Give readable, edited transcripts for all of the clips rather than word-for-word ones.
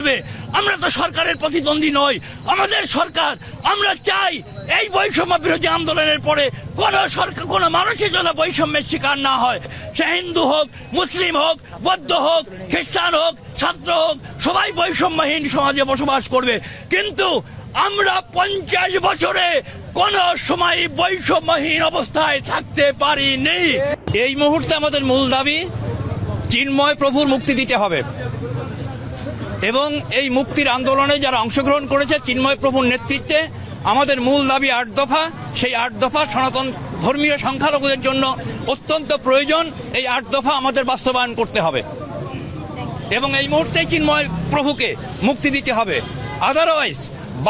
আমরা তো সরকারের প্রতিদ্বন্দ্বী নই, আমাদের সরকার। আমরা চাই এই বৈষম্য বিরোধী আন্দোলনের পরে কোন সরকার, কোন মানুষের জন্য বৈষম্যের শিকার না হয়। সে হিন্দু হোক, মুসলিম হোক, বৌদ্ধ হোক, খ্রিস্টান হোক, ছাত্র হোক, সবাই বৈষম্যহীন সমাজে বসবাস করবে। কিন্তু আমরা 50 বছরে কোন সময় বৈষম্যহীন অবস্থায় থাকতে পারিনি। এই মুহূর্তে আমাদের মূল দাবি চিন্ময় প্রভুর মুক্তি দিতে হবে এবং এই মুক্তির আন্দোলনে যারা অংশগ্রহণ করেছে চিন্ময় প্রভুর নেতৃত্বে আমাদের মূল দাবি 8 দফা। সেই 8 দফা সনাতন ধর্মীয় সংখ্যালঘুদের জন্য অত্যন্ত প্রয়োজন। এই 8 দফা আমাদের বাস্তবায়ন করতে হবে এবং এই মুহূর্তে চিন্ময় প্রভুকে মুক্তি দিতে হবে। আদারওয়াইজ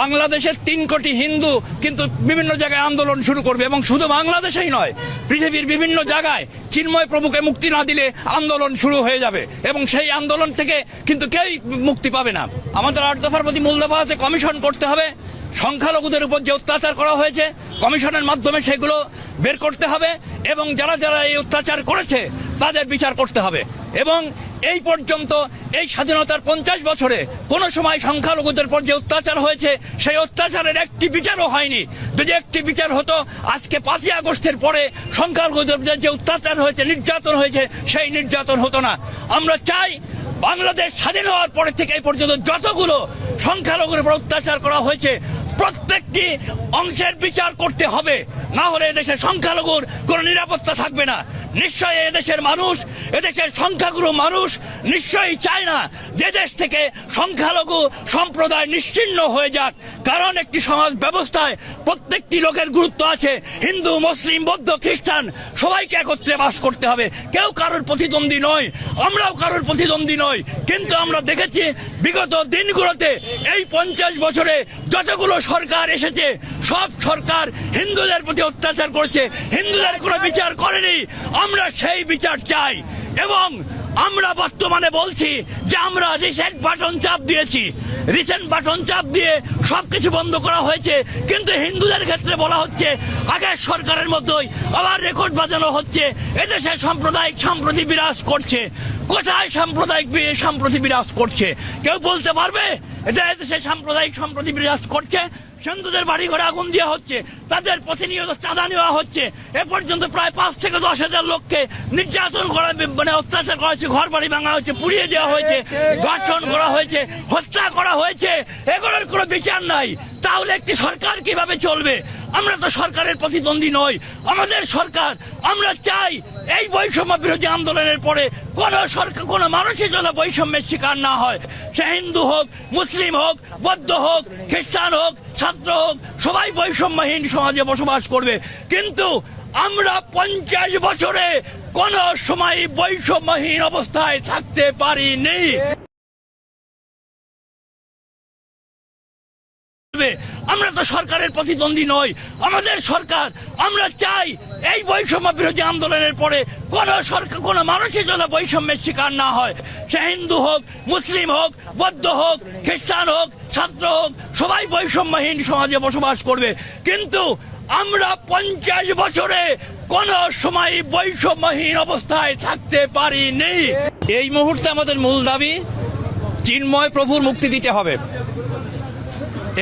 বাংলাদেশের 3 কোটি হিন্দু কিন্তু বিভিন্ন জায়গায় আন্দোলন শুরু করবে এবং শুধু বাংলাদেশেই নয়, পৃথিবীর বিভিন্ন জায়গায় চিন্ময় প্রভুকে মুক্তি না দিলে আন্দোলন শুরু হয়ে যাবে এবং সেই আন্দোলন থেকে কিন্তু কেউই মুক্তি পাবে না। আমাদের 8 দফার প্রতি মূল দফা আছে কমিশন করতে হবে। সংখ্যালঘুদের উপর যে অত্যাচার করা হয়েছে কমিশনের মাধ্যমে সেগুলো বের করতে হবে এবং যারা যারা এই অত্যাচার করেছে তাদের বিচার করতে হবে। এবং এই পর্যন্ত এই স্বাধীনতার 50 বছরে কোনো সময় সংখ্যালঘুদের উপর যে অত্যাচার হয়েছে সেই অত্যাচারের একটি বিচারও হয়নি। যদি একটি বিচার হতো আজকে 5ই আগস্টের পরে সংখ্যালঘুদের যে অত্যাচার হয়েছে, নির্যাতন হয়েছে, সেই নির্যাতন হতো না। আমরা চাই বাংলাদেশ স্বাধীন হওয়ার পরে থেকে এই পর্যন্ত যতগুলো সংখ্যালঘুর উপর অত্যাচার করা হয়েছে প্রত্যেকটি অংশের বিচার করতে হবে, না হলে এদেশের সংখ্যালঘুর কোনো নিরাপত্তা থাকবে না। নিশ্চয়ই এদেশের মানুষ, এদেশের সংখ্যাগুরু মানুষ নিশ্চয়ই চায় না যে দেশ থেকে সংখ্যালঘু সম্প্রদায় নিশ্চিহ্ন হয়ে যাক। কারণ একটি সমাজ ব্যবস্থায় প্রত্যেকটি লোকের গুরুত্ব আছে। হিন্দু, মুসলিম, বৌদ্ধ, খ্রিস্টান সবাইকে একত্রে বাস করতে হবে। কেউ কারোর প্রতিদ্বন্দ্বী নয়, আমরাও কারোর প্রতিদ্বন্দ্বী নই। কিন্তু আমরা দেখেছি বিগত দিনগুলোতে এই 50 বছরে যতগুলো সরকার এসেছে সব সরকার হিন্দুদের প্রতি অত্যাচার করেছে, হিন্দুদের কোনো বিচার করেনি। আমরা সেই বিচার চাই এবং আমরা বর্তমানে বলছি যে আমরা রিসেন্ট বাটন চাপ দিয়েছি। রিসেন্ট বাটন চাপ দিয়ে সবকিছু বন্ধ করা হয়েছে, কিন্তু হিন্দুদের ক্ষেত্রে বলা হচ্ছে আগের সরকারের মতোই আবার রেকর্ড বাজানো হচ্ছে। এদেশে সাম্প্রদায়িক সম্প্রীতি বিরাজ করছে। কোথায় সাম্প্রদায়িক সম্প্রীতি বিরাজ করছে? কেউ বলতে পারবে এটা এদেশে সাম্প্রদায়িক সম্প্রীতি বিরাজ করছে? হিন্দুদের বাড়ি ঘরে আগুন দেওয়া হচ্ছে, তাদের প্রতিনিয়ত চাঁদা নেওয়া হচ্ছে। এ পর্যন্ত প্রায় 5 থেকে 10 হাজার লোককে নির্যাতন করা, মানে অত্যাচার করা হয়েছে, ঘর বাড়ি ভাঙা হয়েছে, পুড়িয়ে দেওয়া হয়েছে, ধর্ষণ করা হয়েছে, হত্যা করা হয়েছে। এগুলোর কোনো বিচার নাই। তাহলে একটি সরকার কিভাবে চলবে? আমরা তো সরকারের প্রতিদ্বন্দ্বী নই, আমাদের সরকার। আমরা চাই এই বৈষম্য বিরোধী আন্দোলনের পরে কোন সরকার, কোন মানুষের জন্য বৈষম্যের শিকার না হয়। সে হিন্দু হোক, মুসলিম হোক, বৌদ্ধ হোক, খ্রিস্টান হোক, ছাত্র হোক, সবাই বৈষম্যহীন সমাজে বসবাস করবে। কিন্তু আমরা 50 বছরে কোন সময় বৈষম্যহীন অবস্থায় থাকতে পারিনি। আমরা তো সরকারের প্রতিদ্বন্দ্বী নই, আমাদের সরকার। আমরা চাই এই বৈষম্য বিরোধী আন্দোলনের পরে কোন সরকার, কোন মানুষের জন্য বৈষম্যের শিকার না হয়। সে হিন্দু হোক, মুসলিম হোক, বৌদ্ধ হোক, খ্রিস্টান হোক, ছাত্র হোক, সবাই বৈষম্যহীন সমাজে বসবাস করবে। কিন্তু আমরা 50 বছরে কোন সময় বৈষম্যহীন অবস্থায় থাকতে পারিনি। এই মুহূর্তে আমাদের মূল দাবি চিন্ময় প্রভুর মুক্তি দিতে হবে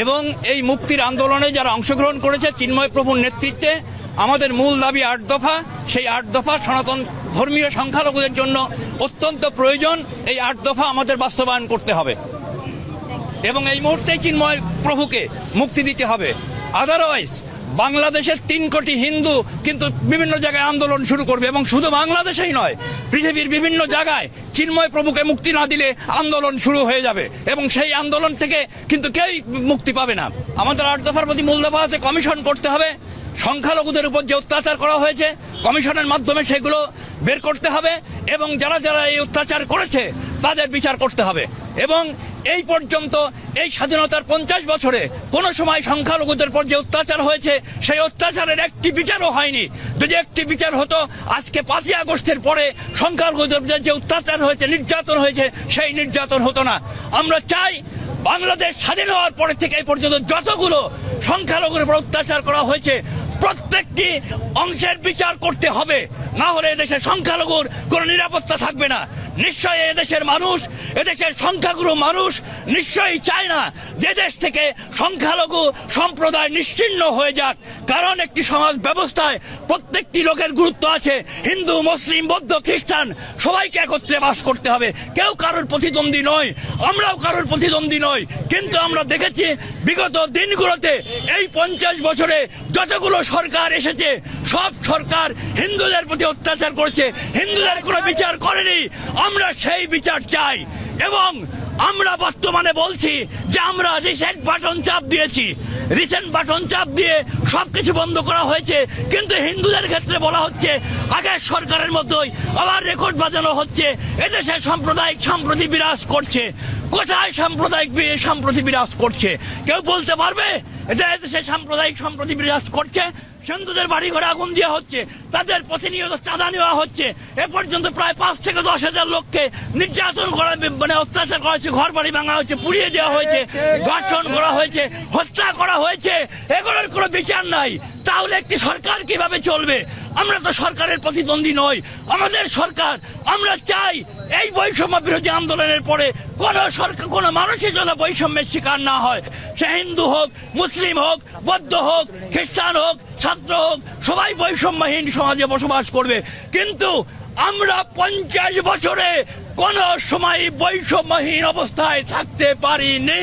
এবং এই মুক্তির আন্দোলনে যারা অংশগ্রহণ করেছে চিন্ময় প্রভুর নেতৃত্বে আমাদের মূল দাবি 8 দফা। সেই 8 দফা সনাতন ধর্মীয় সংখ্যালঘুদের জন্য অত্যন্ত প্রয়োজন। এই 8 দফা আমাদের বাস্তবায়ন করতে হবে এবং এই মুহূর্তে চিন্ময় প্রভুকে মুক্তি দিতে হবে। আদারওয়াইজ বাংলাদেশের 3 কোটি হিন্দু কিন্তু বিভিন্ন জায়গায় আন্দোলন শুরু করবে এবং শুধু বাংলাদেশেই নয়, পৃথিবীর বিভিন্ন জায়গায় চিন্ময় প্রভুকে মুক্তি না দিলে আন্দোলন শুরু হয়ে যাবে এবং সেই আন্দোলন থেকে কিন্তু কেউই মুক্তি পাবে না। আমাদের 8 দফার প্রতি মূল দফা আছে কমিশন করতে হবে। সংখ্যালঘুদের উপর যে অত্যাচার করা হয়েছে কমিশনের মাধ্যমে সেগুলো বের করতে হবে এবং যারা যারা এই অত্যাচার করেছে তাদের বিচার করতে হবে। এবং এই পর্যন্ত এই স্বাধীনতার 50 বছরে কোনো সময় সংখ্যালঘুদের উপর যে অত্যাচার হয়েছে সেই অত্যাচারের একটি বিচারও হয়নি। যদি একটি বিচার হতো আজকে 5ই আগস্টের পরে সংখ্যালঘুদের যে অত্যাচার হয়েছে, নির্যাতন হয়েছে, সেই নির্যাতন হতো না। আমরা চাই বাংলাদেশ স্বাধীন হওয়ার পরে থেকে এই পর্যন্ত যতগুলো সংখ্যালঘুর উপর অত্যাচার করা হয়েছে প্রত্যেকটি অংশের বিচার করতে হবে, না হলে এদেশে সংখ্যালঘুর কোনো নিরাপত্তা থাকবে না। নিশ্চয়ই এদেশের মানুষ, এদেশের সংখ্যাগুরু মানুষ নিশ্চয়ই চায় না যে দেশ থেকে সংখ্যালঘু সম্প্রদায় নিশ্চিহ্ন হয়ে যাক। কারণ একটি সমাজ ব্যবস্থায় প্রত্যেকটি লোকের গুরুত্ব আছে। হিন্দু, মুসলিম, বৌদ্ধ, খ্রিস্টান সবাইকে একত্রে বাস করতে হবে। কেউ কারোর প্রতিদ্বন্দ্বী নয়, আমরাও কারোর প্রতিদ্বন্দ্বী নই। কিন্তু আমরা দেখেছি বিগত দিনগুলোতে এই 50 বছরে যতগুলো সরকার এসেছে সব সরকার হিন্দুদের প্রতি অত্যাচার করেছে, হিন্দুদের কোনো বিচার করেনি। আমরা সেই বিচার চাই এবং আমরা বর্তমানে বলছি যে আমরা রিসেন্ট বাটন চাপ দিয়েছি। রিসেন্ট বাটন চাপ দিয়ে সবকিছু বন্ধ করা হয়েছে, কিন্তু হিন্দুদের ক্ষেত্রে বলা হচ্ছে আগের সরকারের মতোই আবার রেকর্ড বাজানো হচ্ছে। এদেশে সাম্প্রদায়িক সম্প্রীতি বিরাজ করছে। কোথায় সাম্প্রদায়িক সম্প্রীতি বিরাজ করছে? কেউ বলতে পারবে এটা এদেশে সাম্প্রদায়িক সম্প্রীতি বিরাজ করছে? হিন্দুদের বাড়ি ঘরে আগুন দেওয়া হচ্ছে, তাদের প্রতিনিয়ত চাঁদা নেওয়া হচ্ছে। এ পর্যন্ত প্রায় 5 থেকে 10 হাজার লোককে নির্যাতন করা, মানে অত্যাচার করা হয়েছে, ঘর বাড়ি ভাঙা হয়েছে, পুড়িয়ে দেওয়া হয়েছে, ধর্ষণ করা হয়েছে, হত্যা করা হয়েছে। এগুলোর কোনো বিচার নাই। তাহলে একটি সরকার কিভাবে চলবে? আমরা তো সরকারের প্রতিদ্বন্দ্বী নই, আমাদের সরকার। আমরা চাই এই বৈষম্য বিরোধী আন্দোলনের পরে কোন সরকার, কোন মানুষের জন্য বৈষম্যের শিকার না হয়। সে হিন্দু হোক, মুসলিম হোক, বৌদ্ধ হোক, খ্রিস্টান হোক, ছাত্র হোক, সবাই বৈষম্যহীন সমাজে বসবাস করবে। কিন্তু আমরা 50 বছরে কোন সময় বৈষম্যহীন অবস্থায় থাকতে পারিনি।